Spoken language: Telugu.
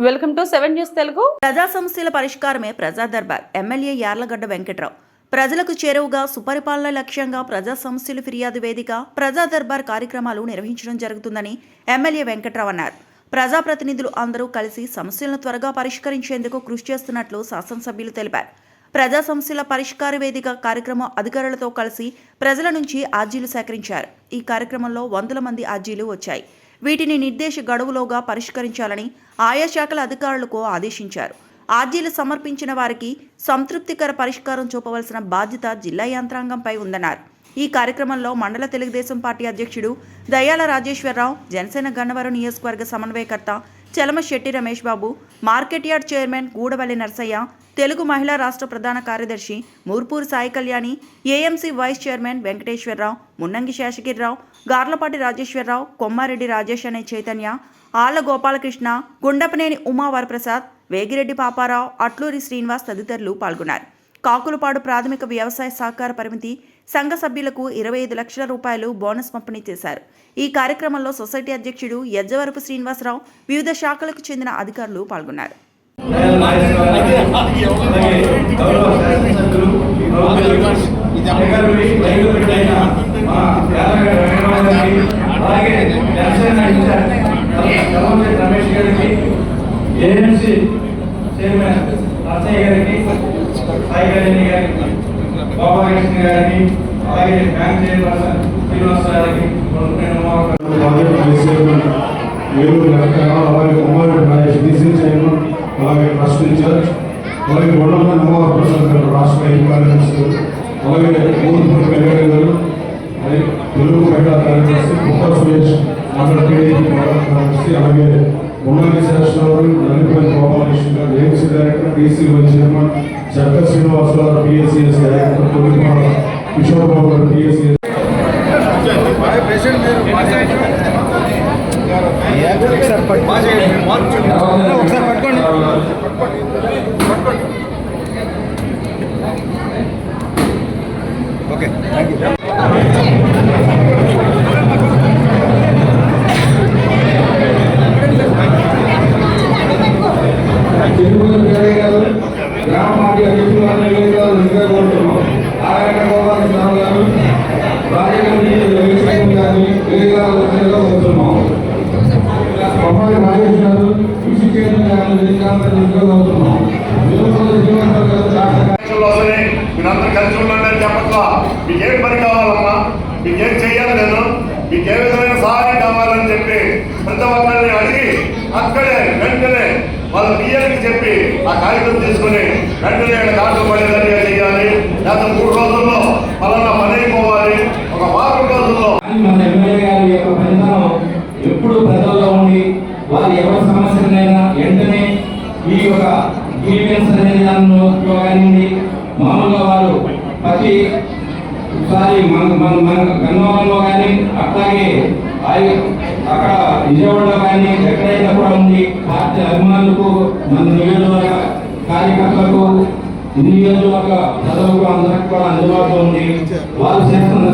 Welcome to 7 news Telugu. ప్రజా సమస్యల పరిష్కారమే ప్రజా దర్బార్. ఎమ్మెల్యే యార్లగడ్డ వెంకట్రావు. ప్రజలకు చేరువగా సుపరిపాలన లక్ష్యంగా ప్రజా సమస్యల ఫిర్యాదు వేదిక ప్రజా దర్బార్ కార్యక్రమాలు నిర్వహించడం జరుగుతుందని ఎమ్మెల్యే వెంకట్రావు అన్నారు. ప్రజాప్రతినిధులు అందరూ కలిసి సమస్యలను త్వరగా పరిష్కరించేందుకు కృషి చేస్తున్నట్లు శాసనసభ్యులు తెలిపారు. ప్రజా సమస్యల పరిష్కార వేదిక కార్యక్రమం అధికారులతో కలిసి ప్రజల నుంచి అర్జీలు సేకరించారు. ఈ కార్యక్రమంలో వందల మంది అర్జీలు వచ్చాయి. వీటిని నిర్దేశ గడువులోగా పరిష్కరించాలని ఆయా శాఖల అధికారులకు ఆదేశించారు. అర్జీలు సమర్పించిన వారికి సంతృప్తికర పరిష్కారం చూపవలసిన బాధ్యత జిల్లా యంత్రాంగంపై ఉందన్నారు. ఈ కార్యక్రమంలో మండల తెలుగుదేశం పార్టీ అధ్యక్షుడు దయ్యాల రాజేశ్వరరావు, జనసేన గన్నవరం నియోజకవర్గ సమన్వయకర్త Chalamasetti Ramesh Babu, market yard chairman Gudavalli Narsaiah, Telugu మహిళా రాష్ట్ర ప్రధాన కార్యదర్శి Murpuru Sai Kalyani, AMC vice chairman Venkateswararao, Munnangi Seshagirirao, Garlapati Rajeswararao, Kommareddy Rajesh అనే చైతన్య, ఆళ్ల గోపాలకృష్ణ, గుండపనేని ఉమా వరప్రసాద్, వేగిరెడ్డి పాపారావు, అట్లూరి శ్రీనివాస్ తదితరులు పాల్గొన్నారు. కాకులపాడు ప్రాథమిక వ్యవసాయ సహకార పరిమితి సంఘ సభ్యులకు 25 లక్షల రూపాయలు బోనస్ పంపిణీ చేశారు. ఈ కార్యక్రమంలో సొసైటీ అధ్యక్షుడు యజ్జవరపు శ్రీనివాసరావు, వివిధ శాఖలకు చెందిన అధికారులు పాల్గొన్నారు. గోపాలకృష్ణ గారికి, అలాగే బ్యాంక్ చైర్పర్సన్ శ్రీనివాస్ గారికి, అలాగే కుమారుడు రాజేష్ డీసీ చైర్మన్, అలాగే ట్రస్ట్ ఇన్ఛార్జ్, అలాగే గొడవ అమ్మవారి ప్రసాద్ గారు రాష్ట్ర కార్యదర్శి, అలాగే మూర్పూర్ వెంకయ్య గారు, అలాగే తెలుగు మహిళా కార్యదర్శి కుప్ప సురేష్ మండల టీడీపీ కార్యదర్శి, అలాగే మున్నంగి శాసనసభ్యులు Nallipalli Gopalakrishna garu, AMC director, DC vice chairman Chakka Srinivasarao, PSCS director Tolipala Kishore Babu garu, PSCS మీరందరూ కలిసి ఉండండి చెప్పట్లా. మీకేం పని కావాలమ్మా, మీకేం చెయ్యాలి, నేను మీకు ఏ విధమైన సహాయం కావాలని చెప్పి ప్రతి ఒక్కరిని అడిగి అక్కడే వెంటనే వాళ్ళ పిఎల్కి చెప్పి ఆ కాగితం తీసుకుని వెంటనే కాట్లు పడేదనిగా చేయాలి. లేదా 3 రోజుల్లో పలానా పని అయిపోవాలి, ఒక వారం రోజుల్లో. మన ఎమ్మెల్యే గారి యొక్క పనితనం ఎప్పుడు ప్రజల్లో ఉండి వారి ఎవరి సమస్యలైనా వెంటనే ఈ యొక్క గ్రీవెన్స్ అనే దానిలో కానివ్వండి, మామూలుగా వారు ప్రతిసారి మన గన్నవరంలో కానీ అట్లాగే అక్కడ విజయవాడలో కానీ ఎక్కడైనా కూడా ఉంది. పార్టీ అభిమానులకు, మన నియోజకవర్గ కార్యకర్తలకు, నియోజకవర్గ ప్రజలకు అందరికి కూడా అందుబాటులో ఉంది. వారు చేస్తున్న